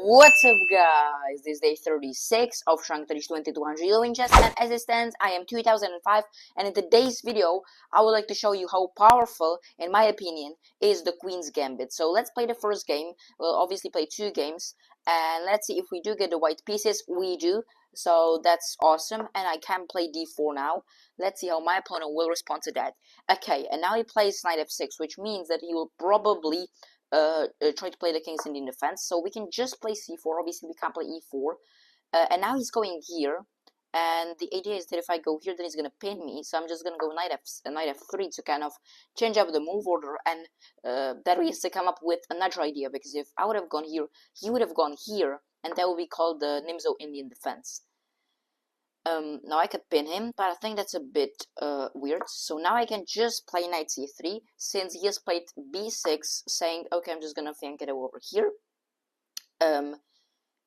What's up, guys? This is day 36 of Shrunk 3200 Euro chess, and as it stands, I am 2005, and in today's video, I would like to show you how powerful, in my opinion, is the Queen's Gambit. So let's play the first game. We'll obviously play two games, and let's see if we do get the white pieces. We do, so that's awesome, and I can play d4 now. Let's see how my opponent will respond to that. Okay, and now he plays knight f6, which means that he will probably try to play the King's Indian defense, so we can just play c4. Obviously we can't play e4, and now he's going here, and the idea is that if I go here, then he's gonna pin me, so I'm just gonna go knight f3 to kind of change up the move order, and that way is to come up with another idea, because if I would have gone here, he would have gone here, and that would be called the Nimzo Indian defense. Now I could pin him, but I think that's a bit weird. So now I can just play knight c3, since he has played b6, saying, okay, I'm just gonna flank it over here. And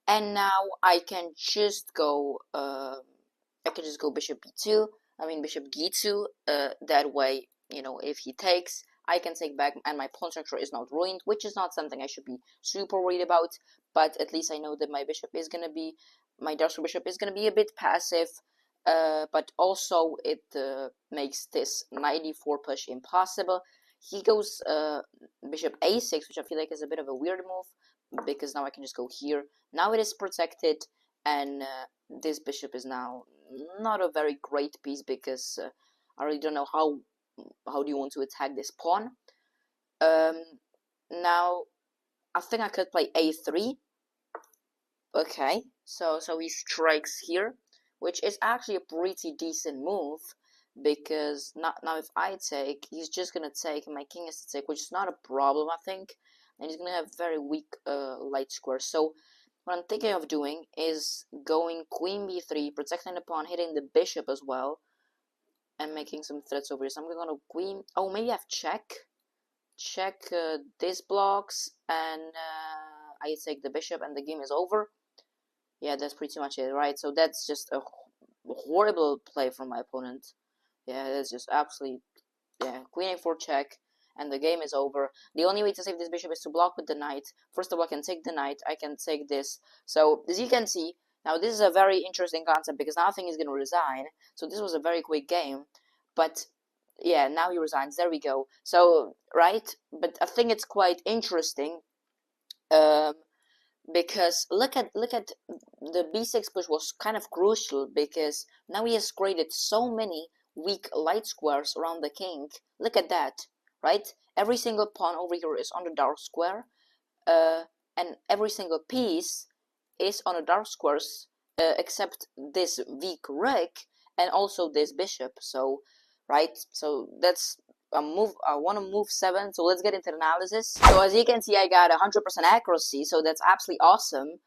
now I can just go bishop b2. I mean bishop d2. That way, you know, if he takes, I can take back, and my pawn structure is not ruined, which is not something I should be super worried about. But at least I know that my bishop is gonna be. My dark bishop is going to be a bit passive, but also it makes this knight d4 push impossible. He goes bishop a6, which I feel like is a bit of a weird move, because now I can just go here. Now it is protected, and this bishop is now not a very great piece, because I really don't know how do you want to attack this pawn. Now I think I could play a3. Okay, so he strikes here, which is actually a pretty decent move, because now if I take, he's just gonna take, and my king is to take, which is not a problem, I think, and he's gonna have very weak light squares. So what I'm thinking of doing is going queen b3, protecting the pawn, hitting the bishop as well, and making some threats over here. So I'm gonna go queen. Oh, maybe I have check. This blocks, and I take the bishop, and the game is over. Yeah, that's pretty much it, right? So that's just a horrible play from my opponent. Yeah, that's just absolutely, yeah, queen a4 check, and the game is over. The only way to save this bishop is to block with the knight. First of all, I can take the knight, I can take this. So, as you can see, now this is a very interesting concept, because now I think he's going to resign. So this was a very quick game, but yeah, now he resigns. There we go. So, right? But I think it's quite interesting. Because look at the b6 push was kind of crucial, because now he has created so many weak light squares around the king. Look at that, right? Every single pawn over here is on the dark square, and every single piece is on the dark squares, except this weak rook and also this bishop. So, right? So that's a move. I want to move 7, so let's get into the analysis. So as you can see, I got 100% accuracy, so that's absolutely awesome.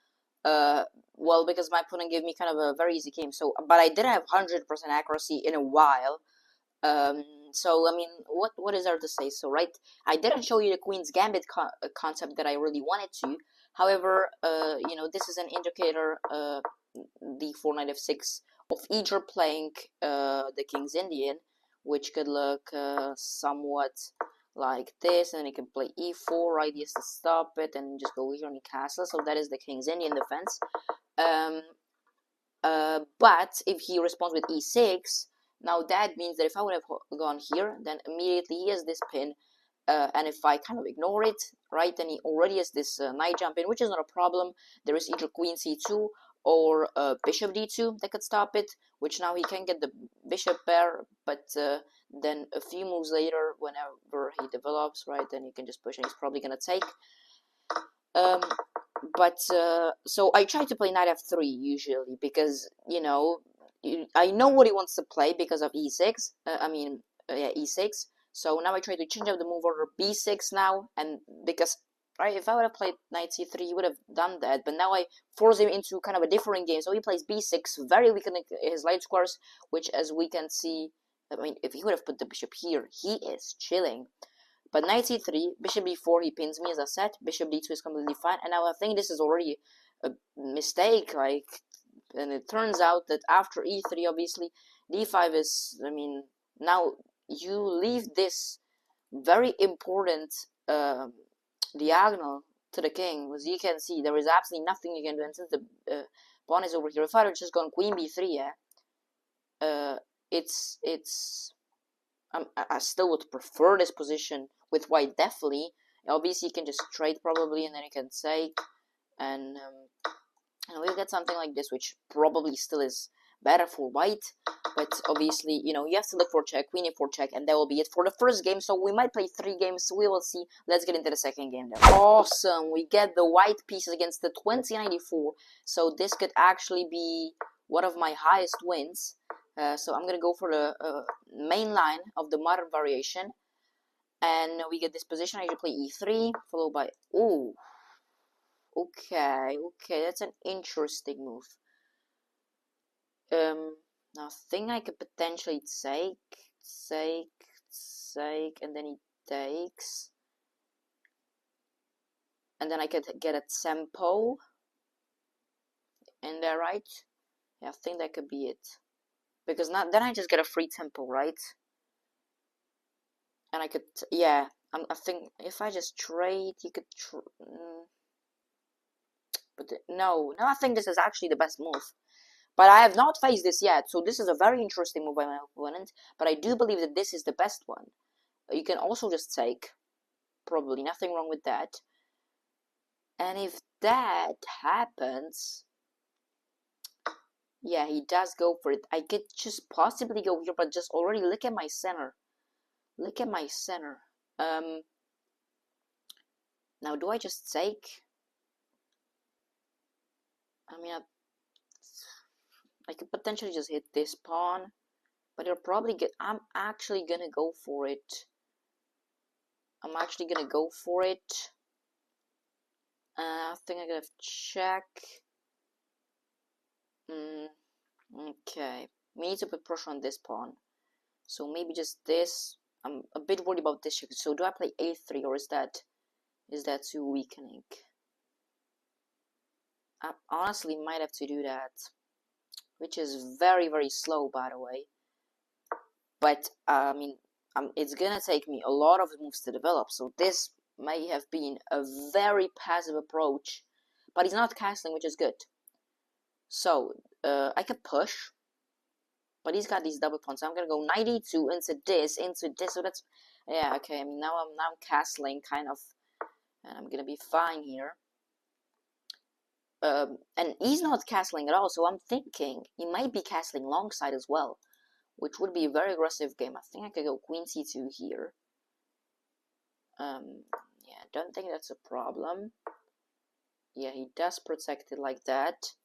Well, because my opponent gave me kind of a very easy game. So, but I didn't have 100% accuracy in a while. So I mean, what is there to say? So, right, I didn't show you the Queen's Gambit concept that I really wanted to. However, you know, this is an indicator, d4 knight f6, of either playing the King's Indian, which could look somewhat like this, and then he can play e4, right? He has to stop it and just go here on the castle. So that is the King's Indian defense. But if he responds with e6, now that means that if I would have gone here, then immediately he has this pin, and if I kind of ignore it, right, then he already has this knight jump in, which is not a problem. There is either queen c2 or bishop d2 that could stop it, which now he can get the bishop pair, but then a few moves later, whenever he develops, right, then you can just push, and he's probably gonna take. So I try to play knight f3 usually, because, you know, I know what he wants to play because of e6. Yeah, e6. So now I try to change up the move order b6 now, and because, right, if I would have played knight c3, he would have done that, but now I force him into kind of a different game. So he plays b6, very weak in his light squares, which, as we can see, I mean, if he would have put the bishop here, he is chilling. But knight c3, bishop b4, he pins me, as I said. Bishop d2 is completely fine, and now I think this is already a mistake, like, and it turns out that after e3, obviously, d5 is, I mean, now you leave this very important diagonal to the king. As you can see, there is absolutely nothing you can do. And since the pawn is over here, if I had just gone queen b3, yeah, I still would prefer this position with white, definitely. Obviously, you can just trade probably, and then you can take, and we'll get something like this, which probably still is better for white. But obviously, you know, you have to look for check, queen a4 check, and that will be it for the first game. So we might play 3 games, so we will see. Let's get into the second game then. Awesome, we get the white pieces against the 2094. So this could actually be one of my highest wins. So I'm gonna go for the main line of the modern variation, and we get this position. I should play e3, followed by okay, that's an interesting move. Now I think I could potentially take, and then he takes, and then I could get a tempo in there, right? Yeah, I think that could be it. Because now, then I just get a free tempo, right? And I could, yeah, I think if I just trade, you could, but no, I think this is actually the best move. But I have not faced this yet, so this is a very interesting move by my opponent. But I do believe that this is the best one. You can also just take, probably nothing wrong with that. And if that happens, yeah, he does go for it. I could just possibly go here, but just already look at my center. Look at my center. Now do I just take? I mean, I could potentially just hit this pawn, but it'll probably get. I'm actually gonna go for it. I think I'm gonna check. Okay, we need to put pressure on this pawn. So maybe just this. I'm a bit worried about this. So do I play a3, or is that too weakening? I honestly might have to do that, which is very, very slow, by the way. But I mean, it's gonna take me a lot of moves to develop. So this may have been a very passive approach, but he's not castling, which is good. So I could push, but he's got these double pawns. So I'm gonna go 92 into this. So that's, yeah, okay. I mean, now I'm castling kind of, and I'm gonna be fine here. And he's not castling at all, so I'm thinking he might be castling long side as well, which would be a very aggressive game. I think I could go queen c2 here. Yeah, don't think that's a problem. Yeah, he does protect it like that.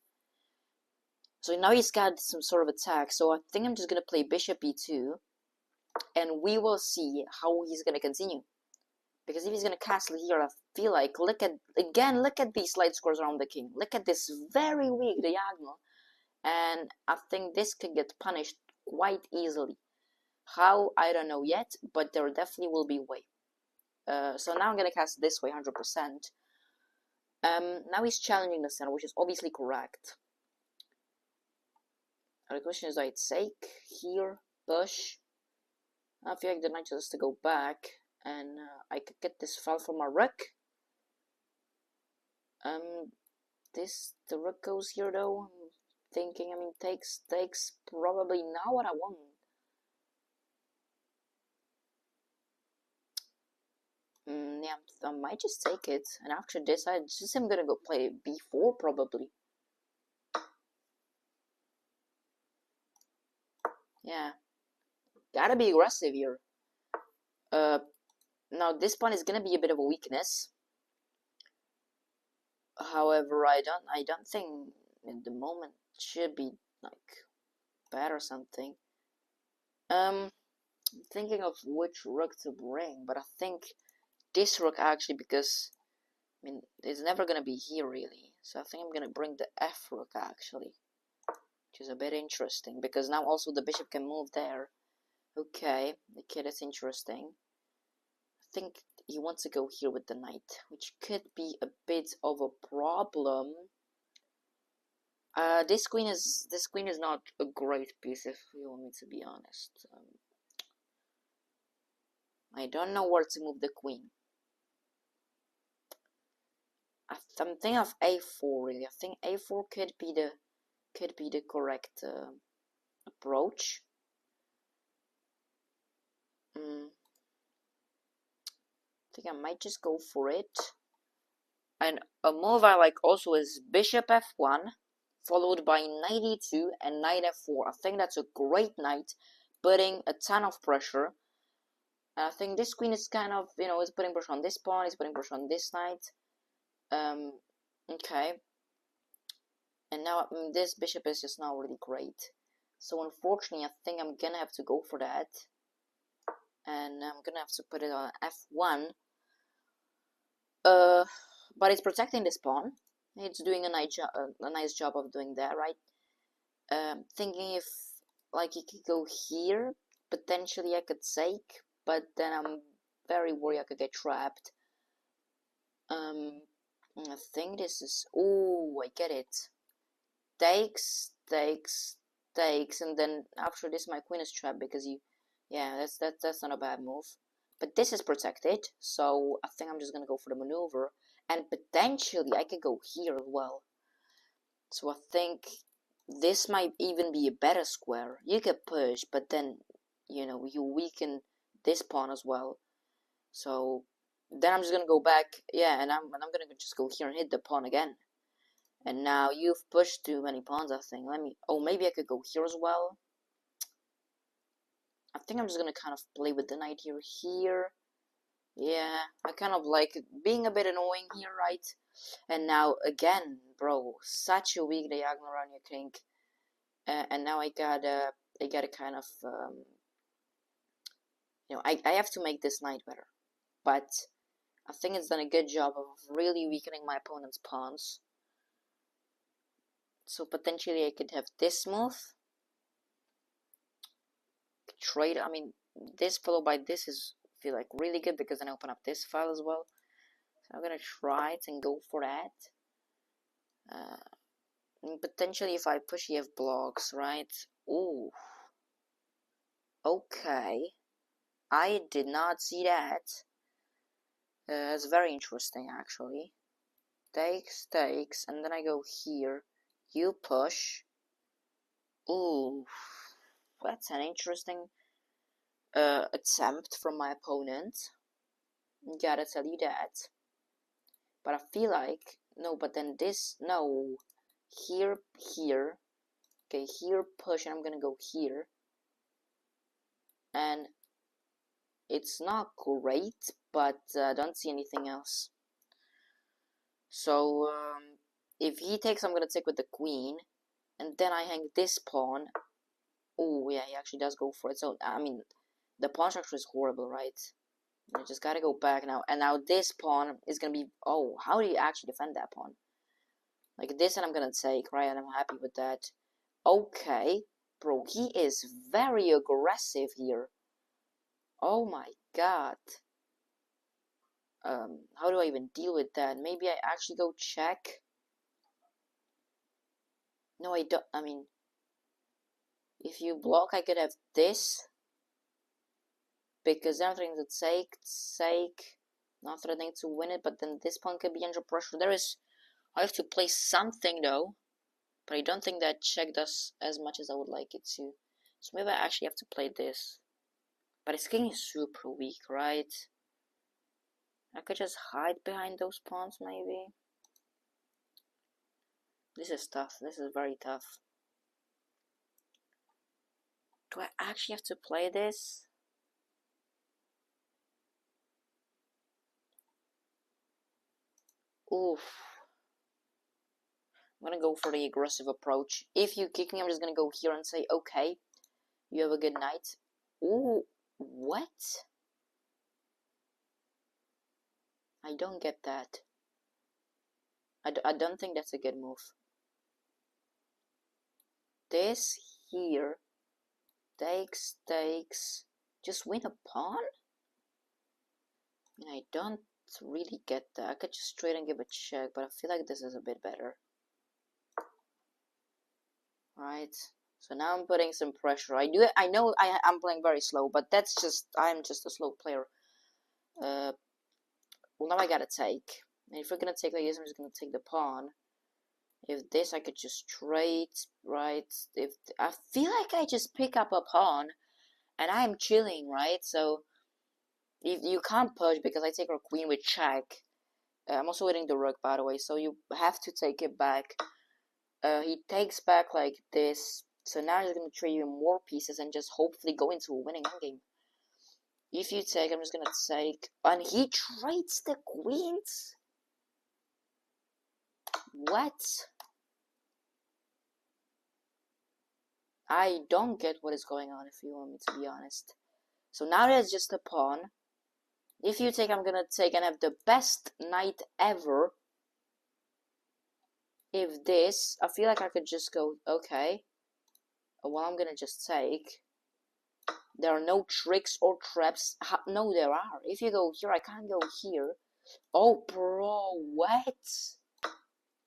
So now he's got some sort of attack, so I think I'm just gonna play bishop e2, and we will see how he's gonna continue. Because if he's gonna castle here, I feel like, look at these light squares around the king. Look at this very weak diagonal. And I think this could get punished quite easily. How, I don't know yet, but there definitely will be a way. So now I'm gonna cast this way 100%. Now he's challenging the center, which is obviously correct. The question is, do I take here, push? I feel like the knight just has to go back, and I could get this file from my rook. The rook goes here though. I'm thinking, I mean, takes probably not what I want. Yeah, I might just take it, and after this, I'm gonna go play b4 probably. Yeah, gotta be aggressive here. Now this pawn is gonna be a bit of a weakness. However, I don't think at the moment should be like bad or something. I'm thinking of which rook to bring, but I think this rook actually, because I mean it's never gonna be here really. So I think I'm gonna bring the f rook actually, which is a bit interesting because now also the bishop can move there. Okay, that's interesting. I think he wants to go here with the knight, which could be a bit of a problem. This queen is not a great piece, if you want me to be honest. I don't know where to move the queen. I'm thinking of a4 really. I think a4 could be the correct approach. I think I might just go for it. And a move I like also is bishop f1, followed by knight e2 and knight f4. I think that's a great knight, putting a ton of pressure. And I think this queen is kind of, is putting pressure on this pawn, is putting pressure on this knight. Okay. And now this bishop is just not really great. So unfortunately, I think I'm gonna have to go for that. And I'm gonna have to put it on f1. But it's protecting this pawn. It's doing a nice job of doing that, right? Thinking if like he could go here, potentially I could take, but then I'm very worried I could get trapped. I think this is, oh, I get it. Takes, and then after this my queen is trapped because yeah, that's not a bad move. But this is protected, so I think I'm just gonna go for the maneuver, and potentially I could go here as well. So I think this might even be a better square. You could push, but then you weaken this pawn as well. So then I'm just gonna go back, yeah, and I'm gonna just go here and hit the pawn again. And now you've pushed too many pawns, I think. Maybe I could go here as well. I think I'm just gonna kind of play with the knight here. Yeah, I kind of like it being a bit annoying here, right? And now again, bro, such a weak diagonal around your king. And now I gotta kind of, I have to make this knight better. But I think it's done a good job of really weakening my opponent's pawns. So potentially I could have this move. Trade, I mean, this followed by this feel like really good because then I open up this file as well. So I'm gonna try it and go for that. And potentially if I push, you have blocks, right? Ooh. Okay. I did not see that. It's very interesting actually. Takes, and then I go here. You push. Ooh. That's an interesting attempt from my opponent. Gotta tell you that. But I feel like, no, but then this, no. Here. Okay, here push, and I'm gonna go here. And it's not great, but I don't see anything else. So, if he takes, I'm gonna take with the queen. And then I hang this pawn. Oh, yeah, he actually does go for it. So, I mean, the pawn structure is horrible, right? I just gotta go back now. And now this pawn is gonna be... Oh, how do you actually defend that pawn? Like this, and I'm gonna take, right? And I'm happy with that. Okay. Bro, he is very aggressive here. Oh my god. How do I even deal with that? Maybe I actually go check. No, I don't. I mean, if you block, I could have this. Because I'm threatening to take, not threatening to win it, but then this pawn could be under pressure. I have to play something though, but I don't think that check does as much as I would like it to. So maybe I actually have to play this. But his king is super weak, right? I could just hide behind those pawns, maybe. This is tough. This is very tough. Do I actually have to play this? Oof. I'm gonna go for the aggressive approach. If you kick me, I'm just gonna go here and say, okay, you have a good night. Ooh, what? I don't get that. I don't think that's a good move. This here takes, just win a pawn? I mean, I don't really get that. I could just straight and give a check, but I feel like this is a bit better. Right, so now I'm putting some pressure. I know I'm playing very slow, but I'm just a slow player. Well, now I gotta take. And if we're gonna take like this, I'm just gonna take the pawn. If this, I could just trade, right? If I feel like I just pick up a pawn, and I'm chilling, right? So if you can't push because I take our queen with check. I'm also winning the rook, by the way, so you have to take it back. He takes back like this, so now he's gonna trade you more pieces and just hopefully go into a winning game. If you take, I'm just gonna take, and he trades the queens. What? I don't get what is going on, if you want me to be honest. So now there's just a pawn. If you take, I'm gonna take and have the best knight ever. If this, I feel like I could just go, okay. Well, I'm gonna just take. There are no tricks or traps. No, there are. If you go here, I can't go here. Oh, bro, what?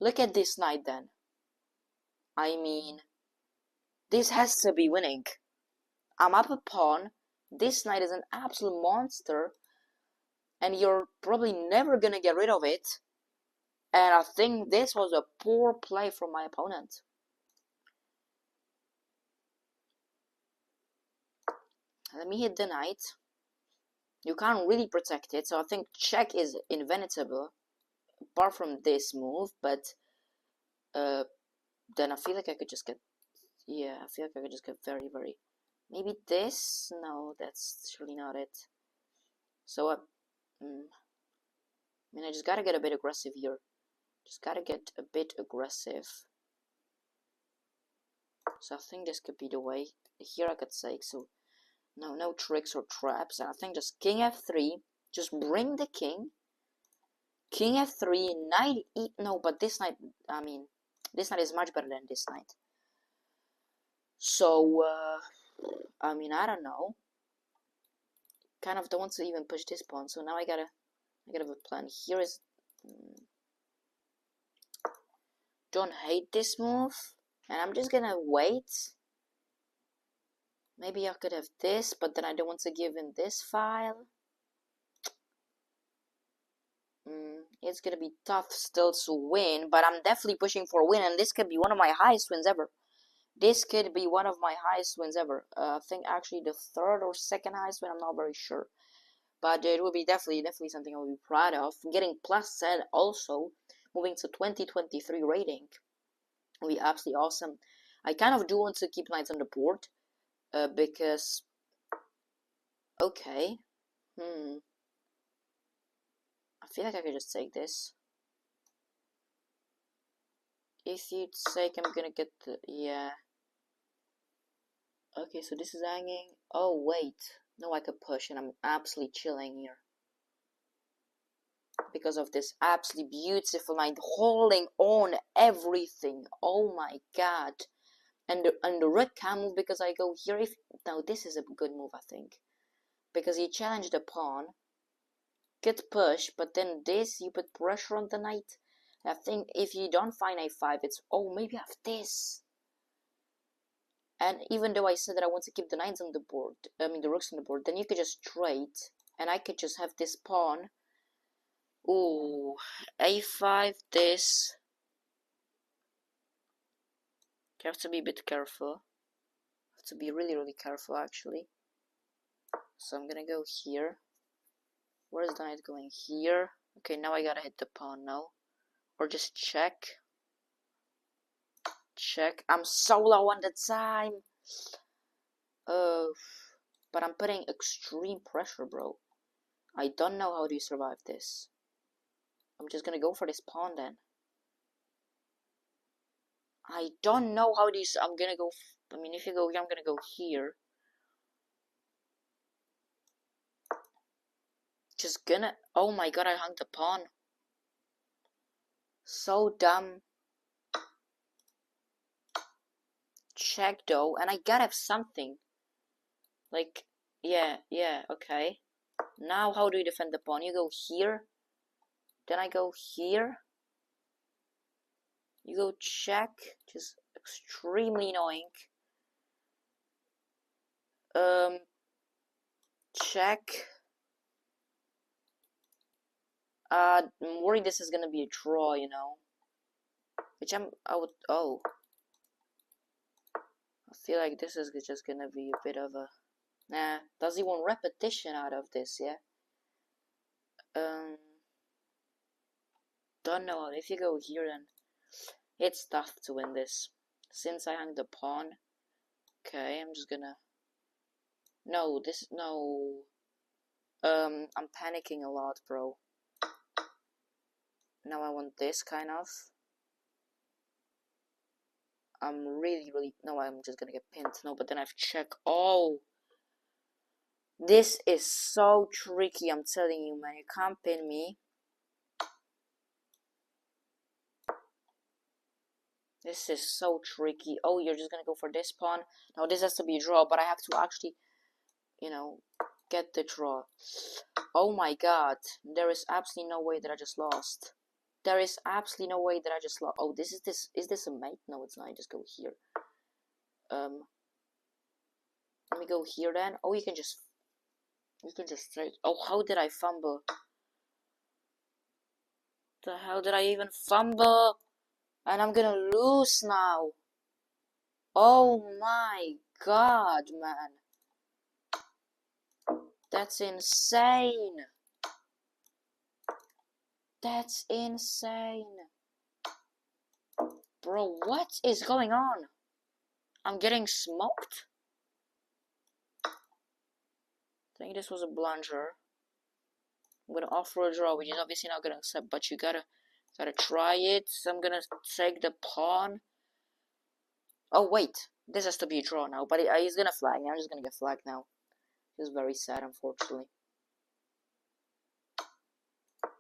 Look at this knight then. I mean, this has to be winning. I'm up a pawn. This knight is an absolute monster. And you're probably never gonna get rid of it. And I think this was a poor play from my opponent. Let me hit the knight. You can't really protect it, so I think check is inevitable, apart from this move, but then I feel like I could just get, yeah, I feel like I could just get very, maybe this? No, that's surely not it. So, I mean, I just gotta get a bit aggressive here. Just gotta get a bit aggressive. So I think this could be the way. Here I could take, so no tricks or traps. And I think just king f3, just bring the king. King f3, knight e, no, but this knight, I mean, this knight is much better than this knight. So, I mean, I don't know. Kind of don't want to even push this pawn, so now I gotta have a plan. Here is, don't hate this move, and I'm just gonna wait. Maybe I could have this, but then I don't want to give in this file. It's gonna be tough still to win, but I'm definitely pushing for a win, and this could be one of my highest wins ever. This could be one of my highest wins ever. I think actually the third or second highest win, I'm not very sure. But it will be definitely something I'll be proud of. Getting +10 also, moving to 2023 rating. Will be absolutely awesome. I kind of do want to keep knights on the board, because, okay, I feel like I could just take this. If you take, I'm gonna get the, yeah. Okay, so this is hanging. Oh, wait. No, I could push, and I'm absolutely chilling here. Because of this absolutely beautiful knight holding on everything. Oh my god. And the rook can move because I go here. If now this is a good move, I think. Because he challenged the pawn. Get push, but then this, you put pressure on the knight. I think if you don't find a5, it's, oh, maybe I have this. And even though I said that I want to keep the knights on the board, I mean the rooks on the board, then you could just trade, and I could just have this pawn. Ooh, a5, this. You have to be a bit careful. You have to be really careful, actually. So I'm gonna go here. Where's the knight going? Here. Okay, now I gotta hit the pawn now. Or just check. Check. I'm so low on the time. But I'm putting extreme pressure, bro. I don't know how to survive this. I'm just gonna go for this pawn then. I don't know how these. I'm gonna go. I mean, if you go here, I'm gonna go here. Just gonna. Oh my god, I hung the pawn. So dumb. Check though, and I gotta have something. Like, yeah, okay. Now, how do you defend the pawn? You go here. Then I go here. You go check. Just extremely annoying. Check. I'm worried this is gonna be a draw, you know. Which oh. I feel like this is just gonna be a bit of a... Nah, does he want repetition out of this, yeah? Don't know. If you go here, then it's tough to win this. Since I hung the pawn. Okay, I'm just gonna... No. I'm panicking a lot, bro. Now I want this, kind of. I'm really... No, I'm just gonna get pinned. No, but then I've checked. Oh! This is so tricky, I'm telling you, man. You can't pin me. This is so tricky. Oh, you're just gonna go for this pawn. Now this has to be a draw, but I have to actually, you know, get the draw. Oh my god. There is absolutely no way that I just lost. There is absolutely no way that I just lost. Oh, is this a mate? No, it's not. I just go here. Let me go here then. Oh, you can just straight. Oh, how did I fumble? The hell did I even fumble? And I'm gonna lose now. Oh my god, man. That's insane. That's insane. Bro, what is going on? I'm getting smoked? I think this was a blunder. I'm gonna offer a draw, which is obviously not gonna accept, but you gotta try it. So I'm gonna take the pawn. Oh wait, this has to be a draw now, but he's gonna flag. I'm just gonna get flagged now. It's very sad, unfortunately.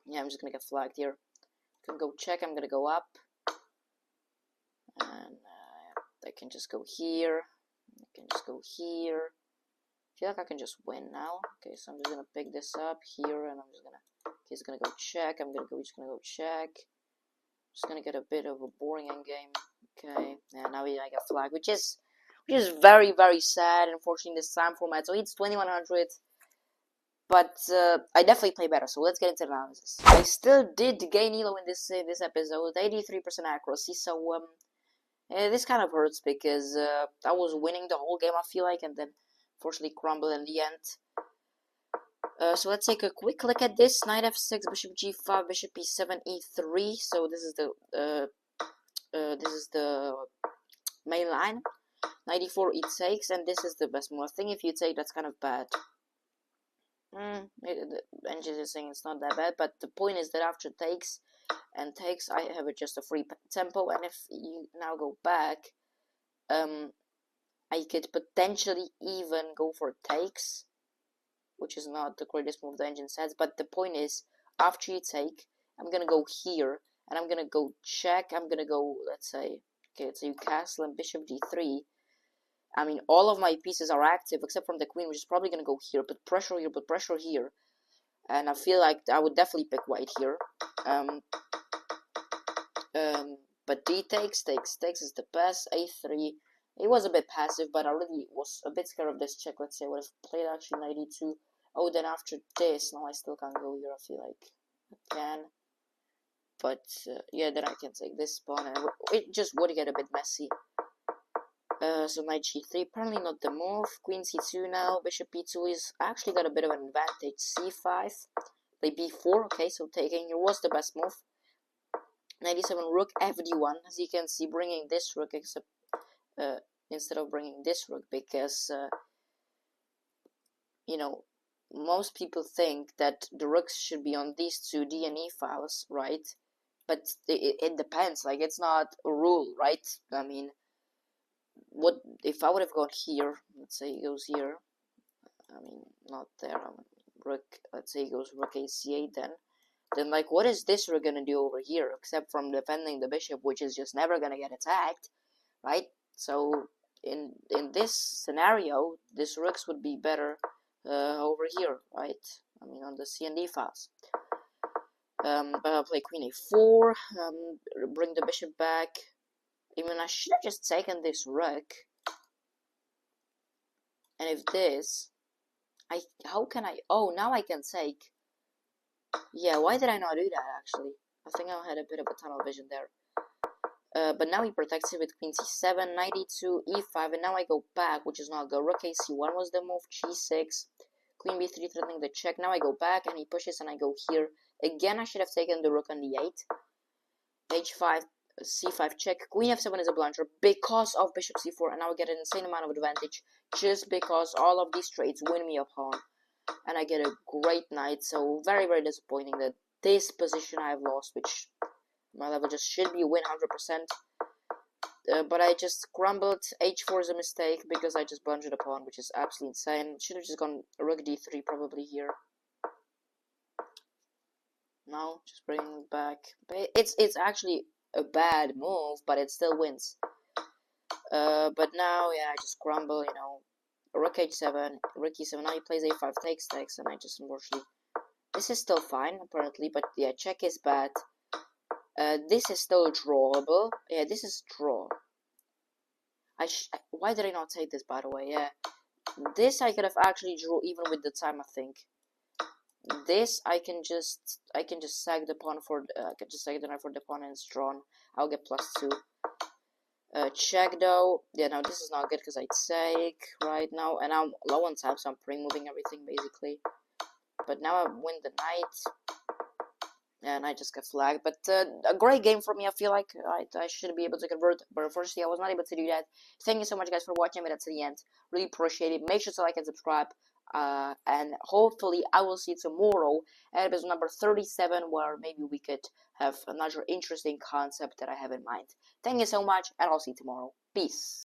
Yeah, I'm just gonna get flagged here. I'm gonna go check. I'm gonna go up, and I can just go here. I can just go here. I feel like I can just win now. Okay, so I'm just gonna pick this up here, and I'm just gonna... He's gonna go check. Just gonna go check. Just gonna get a bit of a boring endgame. Okay, and now I got flagged, which is very sad. Unfortunately, this time format. So it's 2100, but I definitely play better. So let's get into the analysis. I still did gain elo in this episode, 83% accuracy. So this kind of hurts because I was winning the whole game, I feel like, and then unfortunately crumbled in the end. So let's take a quick look at this. Knight f6, bishop g5, bishop e7, e3. So this is the main line. Knight e4, e takes, and this is the best move. I think if you take, that's kind of bad. The engine is saying it's not that bad, but the point is that after takes and takes, I have just a free tempo, and if you now go back, I could potentially even go for takes, which is not the greatest move the engine says, but the point is, after you take, I'm gonna go here, and I'm gonna go check. I'm gonna go, let's say you castle and bishop d3. I mean, all of my pieces are active except from the queen, which is probably gonna go here, but pressure here, and I feel like I would definitely pick white here. But d takes is the best. a3. It was a bit passive, but I really was a bit scared of this check. Let's say I would have played actually knight e2. Oh, then after this, no, I still can't go here. I feel like I can, but yeah, then I can take this pawn, and it just would get a bit messy. So knight g3, apparently not the move. Queen c2 now. Bishop e2 is actually got a bit of an advantage. c5, play b4. Okay, so taking here was the best move. Knight e7, rook fd1. As you can see, bringing this rook except instead of bringing this rook, because you know, most people think that the rooks should be on these two d and e files, right? But it depends. Like, it's not a rule, right? I mean, what if I would have gone here? Let's say he goes here. I mean, not there. Rook. Let's say he goes rook a8. Then like, what is this rook gonna do over here, except from defending the bishop, which is just never gonna get attacked, right? So in this scenario, this rooks would be better over here, right? I mean, on the c and d files. But I'll play queen a4, bring the bishop back. Even I should have just taken this rook. And if this, how can I? Oh, now I can take Yeah, why did I not do that, actually? I think I had a bit of a tunnel vision there. But now he protects it with queen c7, knight e2, e5, and now I go back, which is not good. Rook ac1 was the move, g6, queen b3 threatening the check. Now I go back, and he pushes, and I go here. Again, I should have taken the rook on d8. h5, c5 check. Queen f7 is a blunder because of bishop c4, and now I get an insane amount of advantage just because all of these trades win me a pawn. And I get a great knight, so very, very disappointing that this position I have lost, which my level just should be a win 100%. But I just crumbled. h4 is a mistake because I just blundered a pawn, which is absolutely insane. Should have just gone rook d3 probably here. No, just bring it back. It's actually a bad move, but it still wins. But now, yeah, I just crumble, you know. Rook h7, rook e7, now he plays a5, takes, and I just unfortunately... This is still fine, apparently, but yeah, check is bad. This is still drawable. Yeah, this is draw. Why did I not take this, by the way? Yeah, this I could have actually drew even with the time, I think. This I can just sack the pawn for I can just sack the knight for the pawn and it's drawn. I'll get +2. Check though. Yeah, no, this is not good because I take right now, and I'm low on time, so I'm pre-moving everything basically. But now I win the knight, and I just got flagged. But a great game for me. I feel like I should be able to convert, but unfortunately I was not able to do that. Thank you so much, guys, for watching me to the end. Really appreciate it. Make sure to like and subscribe. And hopefully I will see you tomorrow at episode number 37, where maybe we could have another interesting concept that I have in mind. Thank you so much, and I'll see you tomorrow. Peace.